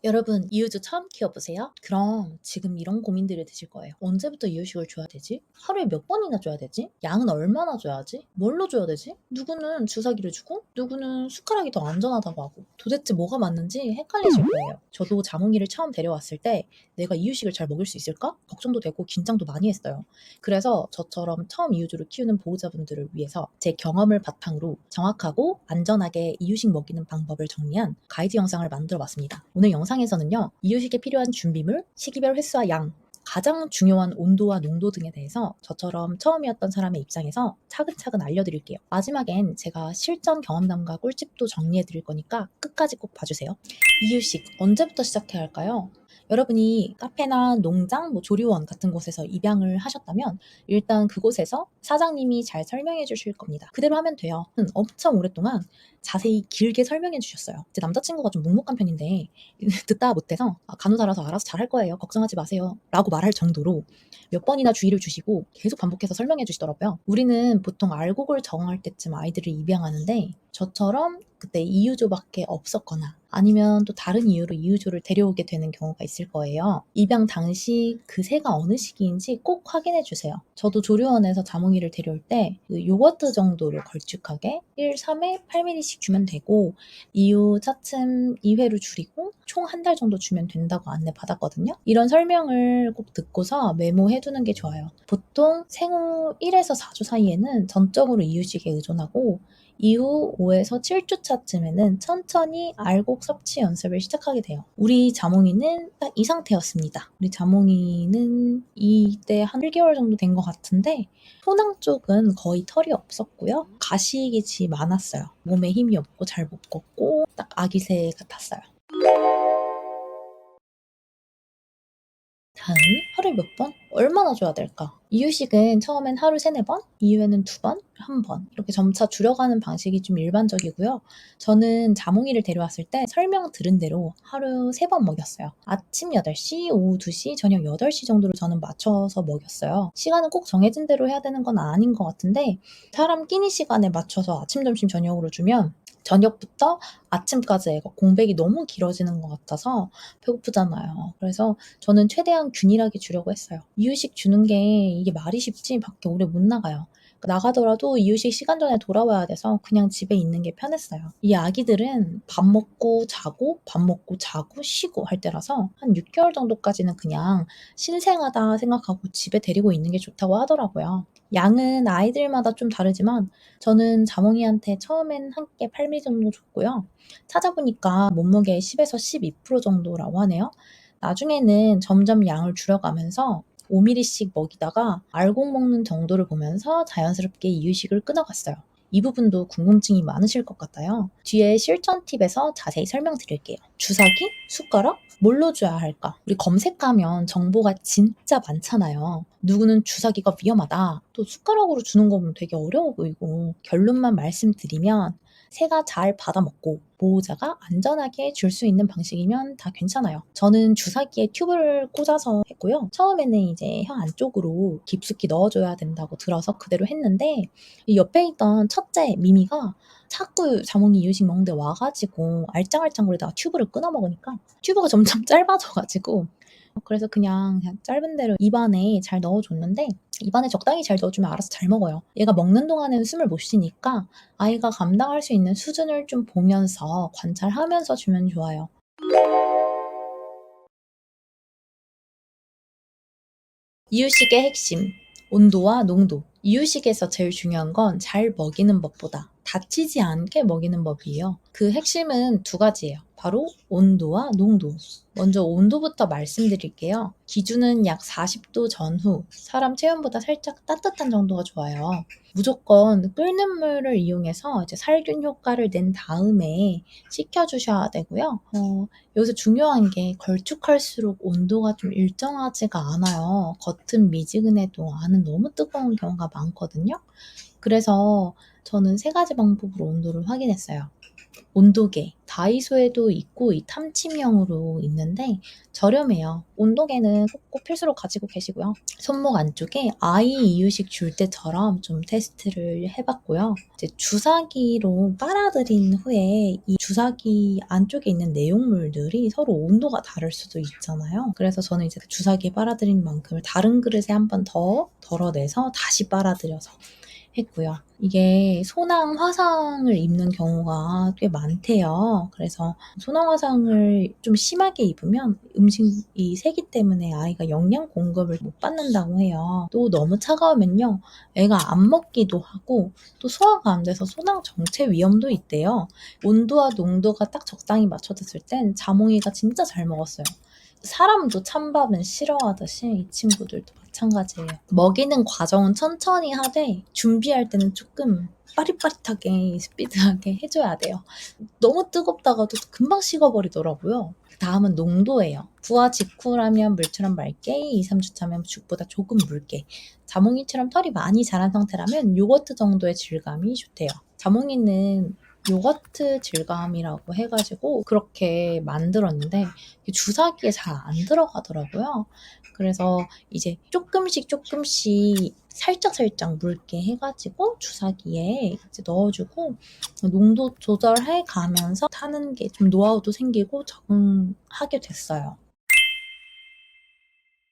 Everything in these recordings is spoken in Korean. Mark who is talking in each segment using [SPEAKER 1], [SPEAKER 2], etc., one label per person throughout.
[SPEAKER 1] 여러분, 이유주 처음 키워보세요? 그럼 지금 이런 고민들이 드실 거예요. 언제부터 이유식을 줘야 되지? 하루에 몇 번이나 줘야 되지? 양은 얼마나 줘야지? 뭘로 줘야 되지? 누구는 주사기를 주고 누구는 숟가락이 더 안전하다고 하고 도대체 뭐가 맞는지 헷갈리실 거예요. 저도 자몽이를 처음 데려왔을 때 내가 이유식을 잘 먹일 수 있을까? 걱정도 되고 긴장도 많이 했어요. 그래서 저처럼 처음 이유주를 키우는 보호자분들을 위해서 제 경험을 바탕으로 정확하고 안전하게 이유식 먹이는 방법을 정리한 가이드 영상을 만들어 봤습니다. 오늘 영상에서는요, 이유식에 필요한 준비물, 시기별 횟수와 양, 가장 중요한 온도와 농도 등에 대해서 저처럼 처음이었던 사람의 입장에서 차근차근 알려드릴게요. 마지막엔 제가 실전 경험담과 꿀팁도 정리해드릴 거니까 끝까지 꼭 봐주세요. 이유식 언제부터 시작해야 할까요? 여러분이 카페나 농장, 조리원 같은 곳에서 입양을 하셨다면 일단 그곳에서 사장님이 잘 설명해 주실 겁니다. 그대로 하면 돼요. 엄청 오랫동안 자세히 길게 설명해 주셨어요. 제 남자친구가 좀 묵묵한 편인데 듣다 못해서 간호사라서 알아서 잘할 거예요. 걱정하지 마세요. 라고 말할 정도로 몇 번이나 주의를 주시고 계속 반복해서 설명해 주시더라고요. 우리는 보통 알곡을 정할 때쯤 아이들을 입양하는데 저처럼 그때 이유조밖에 없었거나 아니면 또 다른 이유로 이유조를 데려오게 되는 경우가 있을 거예요. 입양 당시 그 새가 어느 시기인지 꼭 확인해 주세요. 저도 조리원에서 자몽이를 데려올 때 요거트 정도로 걸쭉하게 1, 3회 8ml씩 주면 되고 이후 차츰 2회로 줄이고 총 한 달 정도 주면 된다고 안내 받았거든요. 이런 설명을 꼭 듣고서 메모해 두는 게 좋아요. 보통 생후 1에서 4주 사이에는 전적으로 이유식에 의존하고 이후 5에서 7주 차쯤에는 천천히 알곡 섭취 연습을 시작하게 돼요. 우리 자몽이는 딱 이 상태였습니다. 우리 자몽이는 이때 한 1개월 정도 된 것 같은데 소낭 쪽은 거의 털이 없었고요. 가식이 많았어요. 몸에 힘이 없고 잘 못 걷고 딱 아기새 같았어요. 다음, 하루에 몇 번? 얼마나 줘야 될까? 이유식은 처음엔 하루 3-4번, 이후에는 2번, 1번 이렇게 점차 줄여가는 방식이 좀 일반적이고요. 저는 자몽이를 데려왔을 때 설명 들은 대로 하루 3번 먹였어요. 아침 8시, 오후 2시, 저녁 8시 정도로 저는 맞춰서 먹였어요. 시간은 꼭 정해진 대로 해야 되는 건 아닌 것 같은데 사람 끼니 시간에 맞춰서 아침, 점심, 저녁으로 주면 저녁부터 아침까지 애가 공백이 너무 길어지는 것 같아서 배고프잖아요. 그래서 저는 최대한 균일하게 주려고 했어요. 이유식 주는 게 이게 말이 쉽지 밖에 오래 못 나가요. 나가더라도 이유식 시간 전에 돌아와야 돼서 그냥 집에 있는 게 편했어요. 이 아기들은 밥 먹고 자고 밥 먹고 자고 쉬고 할 때라서 한 6개월 정도까지는 그냥 신생하다 생각하고 집에 데리고 있는 게 좋다고 하더라고요. 양은 아이들마다 좀 다르지만 저는 자몽이한테 처음엔 한 끼에 8ml 정도 줬고요. 찾아보니까 몸무게의 10에서 12% 정도라고 하네요. 나중에는 점점 양을 줄여가면서 5ml씩 먹이다가 알곡 먹는 정도를 보면서 자연스럽게 이유식을 끊어갔어요. 이 부분도 궁금증이 많으실 것 같아요. 뒤에 실전 팁에서 자세히 설명드릴게요. 주사기? 숟가락? 뭘로 줘야 할까? 우리 검색하면 정보가 진짜 많잖아요. 누구는 주사기가 위험하다. 또 숟가락으로 주는 거 보면 되게 어려워 보이고 결론만 말씀드리면 새가 잘 받아먹고 보호자가 안전하게 줄 수 있는 방식이면 다 괜찮아요. 저는 주사기에 튜브를 꽂아서 했고요. 처음에는 이제 혀 안쪽으로 깊숙이 넣어줘야 된다고 들어서 그대로 했는데 이 옆에 있던 첫째 미미가 자꾸 자몽이 이유식 먹는데 와가지고 알짱알짱거리다가 튜브를 끊어 먹으니까 튜브가 점점 짧아져가지고 그래서 그냥 짧은 대로 입안에 잘 넣어줬는데 입안에 적당히 잘 넣어주면 알아서 잘 먹어요. 얘가 먹는 동안에는 숨을 못 쉬니까 아이가 감당할 수 있는 수준을 좀 보면서 관찰하면서 주면 좋아요. 이유식의 핵심, 온도와 농도. 이유식에서 제일 중요한 건 잘 먹이는 법보다 다치지 않게 먹이는 법이에요. 그 핵심은 두 가지예요. 바로 온도와 농도. 먼저 온도부터 말씀드릴게요. 기준은 약 40도 전후, 사람 체온보다 살짝 따뜻한 정도가 좋아요. 무조건 끓는 물을 이용해서 이제 살균 효과를 낸 다음에 식혀주셔야 되고요. 여기서 중요한 게 걸쭉할수록 온도가 좀 일정하지가 않아요. 겉은 미지근해도 안은 너무 뜨거운 경우가 많거든요. 그래서 저는 3가지 방법으로 온도를 확인했어요. 온도계. 다이소에도 있고 이 탐침형으로 있는데 저렴해요. 온도계는 꼭 필수로 가지고 계시고요. 손목 안쪽에 아이 이유식 줄 때처럼 좀 테스트를 해봤고요. 이제 주사기로 빨아들인 후에 이 주사기 안쪽에 있는 내용물들이 서로 온도가 다를 수도 있잖아요. 그래서 저는 이제 그 주사기에 빨아들인 만큼을 다른 그릇에 한 번 더 덜어내서 다시 빨아들여서 했고요. 이게 소낭 화상을 입는 경우가 꽤 많대요. 그래서 소낭 화상을 좀 심하게 입으면 음식이 세기 때문에 아이가 영양 공급을 못 받는다고 해요. 또 너무 차가우면요, 애가 안 먹기도 하고 또 소화가 안 돼서 소낭 정체 위험도 있대요. 온도와 농도가 딱 적당히 맞춰졌을 땐 자몽이가 진짜 잘 먹었어요. 사람도 찬밥은 싫어하듯이 이 친구들도 마찬가지예요. 먹이는 과정은 천천히 하되 준비할 때는 조금 빠릿빠릿하게 스피드하게 해줘야 돼요. 너무 뜨겁다가도 금방 식어버리더라고요. 다음은 농도예요. 부화 직후라면 물처럼 맑게, 2, 3주 차면 죽보다 조금 묽게. 자몽이처럼 털이 많이 자란 상태라면 요거트 정도의 질감이 좋대요. 자몽이는 요거트 질감이라고 해가지고 그렇게 만들었는데 주사기에 잘 안 들어가더라고요. 그래서 이제 조금씩 살짝 묽게 해가지고 주사기에 이제 넣어주고 농도 조절해 가면서 타는 게 좀 노하우도 생기고 적응하게 됐어요.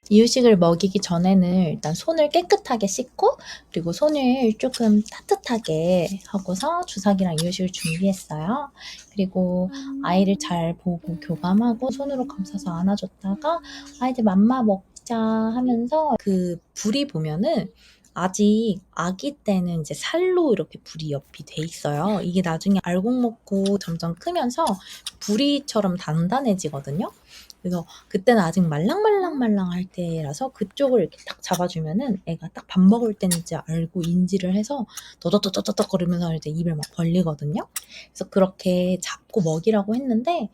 [SPEAKER 1] 이유식을 먹이기 전에는 일단 손을 깨끗하게 씻고 그리고 손을 조금 따뜻하게 하고서 주사기랑 이유식을 준비했어요. 그리고 아이를 잘 보고 교감하고 손으로 감싸서 안아줬다가 아이들 맘마 먹자 하면서 그 불이 보면은 아직 아기 때는 이제 살로 이렇게 불이 옆이 돼 있어요. 이게 나중에 알곡 먹고 점점 크면서 부리처럼 단단해지거든요. 그래서 그때는 아직 말랑말랑할 때라서 그쪽을 이렇게 딱 잡아주면은 애가 딱 밥 먹을 때인지 알고 인지를 해서 더덕더덕더덕 거리면서 이제 입을 막 벌리거든요. 그래서 그렇게 잡고 먹이라고 했는데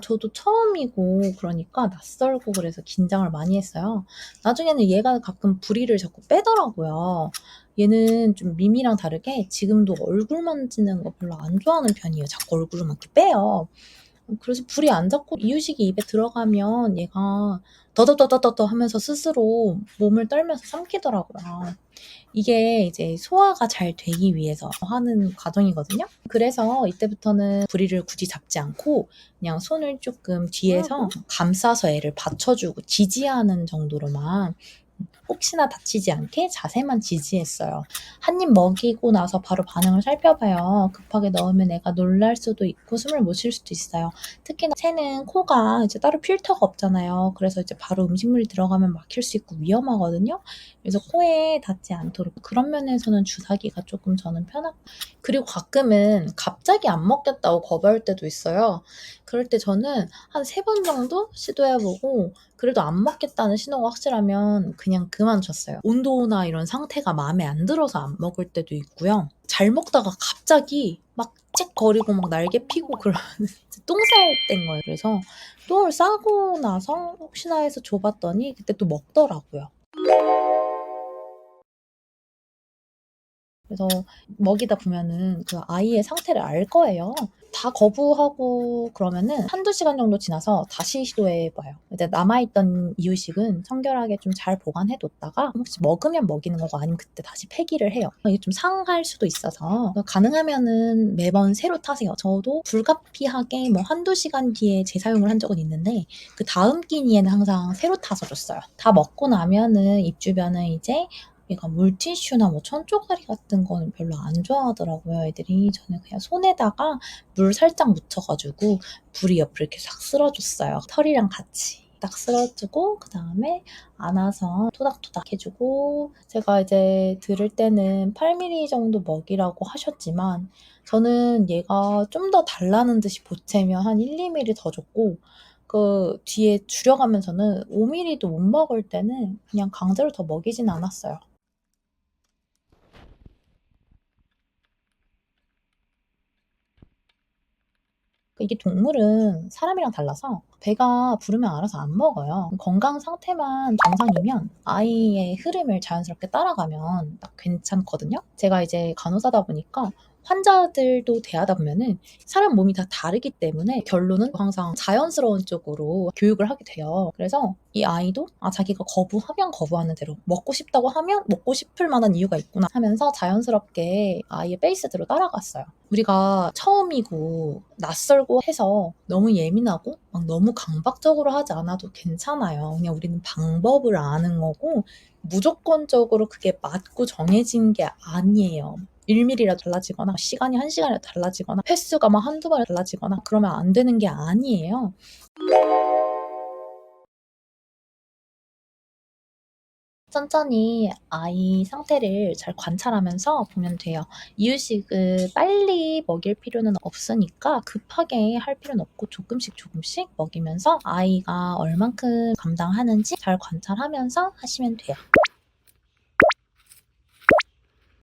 [SPEAKER 1] 저도 처음이고 그러니까 낯설고 그래서 긴장을 많이 했어요. 나중에는 얘가 가끔 부리를 자꾸 빼더라고요. 얘는 좀 미미랑 다르게 지금도 얼굴 만지는 거 별로 안 좋아하는 편이에요. 자꾸 얼굴을 막 이렇게 빼요. 그래서 불이 안 잡고 이유식이 입에 들어가면 얘가 더더더더더 하면서 스스로 몸을 떨면서 삼키더라고요. 이게 이제 소화가 잘 되기 위해서 하는 과정이거든요. 그래서 이때부터는 부리를 굳이 잡지 않고 그냥 손을 조금 뒤에서 감싸서 애를 받쳐주고 지지하는 정도로만 혹시나 다치지 않게 자세만 지지했어요. 한 입 먹이고 나서 바로 반응을 살펴봐요. 급하게 넣으면 애가 놀랄 수도 있고 숨을 못 쉴 수도 있어요. 특히나 새는 코가 이제 따로 필터가 없잖아요. 그래서 이제 바로 음식물이 들어가면 막힐 수 있고 위험하거든요. 그래서 코에 닿지 않도록 그런 면에서는 주사기가 조금 저는 편하고 그리고 가끔은 갑자기 안 먹겠다고 거부할 때도 있어요. 그럴 때 저는 한 3번 정도 시도해보고 그래도 안 먹겠다는 신호가 확실하면 그냥 그만 줬어요. 온도나 이런 상태가 마음에 안 들어서 안 먹을 때도 있고요. 잘 먹다가 갑자기 막 짹거리고 막 날개 피고 그러면 똥살 땐 거예요. 그래서 똥을 싸고 나서 혹시나 해서 줘봤더니 그때 또 먹더라고요. 그래서 먹이다 보면은 그 아이의 상태를 알 거예요. 다 거부하고 그러면은 한두 시간 정도 지나서 다시 시도해봐요. 이제 남아있던 이유식은 청결하게 좀 잘 보관해뒀다가 혹시 먹으면 먹이는 거고 아니면 그때 다시 폐기를 해요. 이게 좀 상할 수도 있어서 가능하면은 매번 새로 타세요. 저도 불가피하게 뭐 한두 시간 뒤에 재사용을 한 적은 있는데 그 다음 끼니에는 항상 새로 타서 줬어요. 다 먹고 나면은 입 주변은 이제 얘가 물티슈나 뭐 천조가리 같은 거는 별로 안 좋아하더라고요, 애들이. 저는 그냥 손에다가 물 살짝 묻혀가지고 불이 옆으로 이렇게 싹 쓸어줬어요. 털이랑 같이. 딱 쓸어주고 그 다음에 안아서 토닥토닥 해주고 제가 이제 들을 때는 8mm 정도 먹이라고 하셨지만 저는 얘가 좀 더 달라는 듯이 보채면 한 1, 2mm 더 줬고 그 뒤에 줄여가면서는 5mm도 못 먹을 때는 그냥 강제로 더 먹이진 않았어요. 이게 동물은 사람이랑 달라서 배가 부르면 알아서 안 먹어요. 건강 상태만 정상이면 아이의 흐름을 자연스럽게 따라가면 딱 괜찮거든요. 제가 이제 간호사다 보니까 환자들도 대하다 보면은 사람 몸이 다 다르기 때문에 결론은 항상 자연스러운 쪽으로 교육을 하게 돼요. 그래서 이 아이도 자기가 거부하면 거부하는 대로, 먹고 싶다고 하면 먹고 싶을 만한 이유가 있구나 하면서 자연스럽게 아이의 페이스대로 따라갔어요. 우리가 처음이고 낯설고 해서 너무 예민하고 막 너무 강박적으로 하지 않아도 괜찮아요. 그냥 우리는 방법을 아는 거고 무조건적으로 그게 맞고 정해진 게 아니에요. 1mm라도 달라지거나 시간이 1시간이라도 달라지거나 횟수가 막 한두 번이라도 달라지거나 그러면 안 되는 게 아니에요. 천천히 아이 상태를 잘 관찰하면서 보면 돼요. 이유식을 빨리 먹일 필요는 없으니까 급하게 할 필요는 없고 조금씩 조금씩 먹이면서 아이가 얼만큼 감당하는지 잘 관찰하면서 하시면 돼요.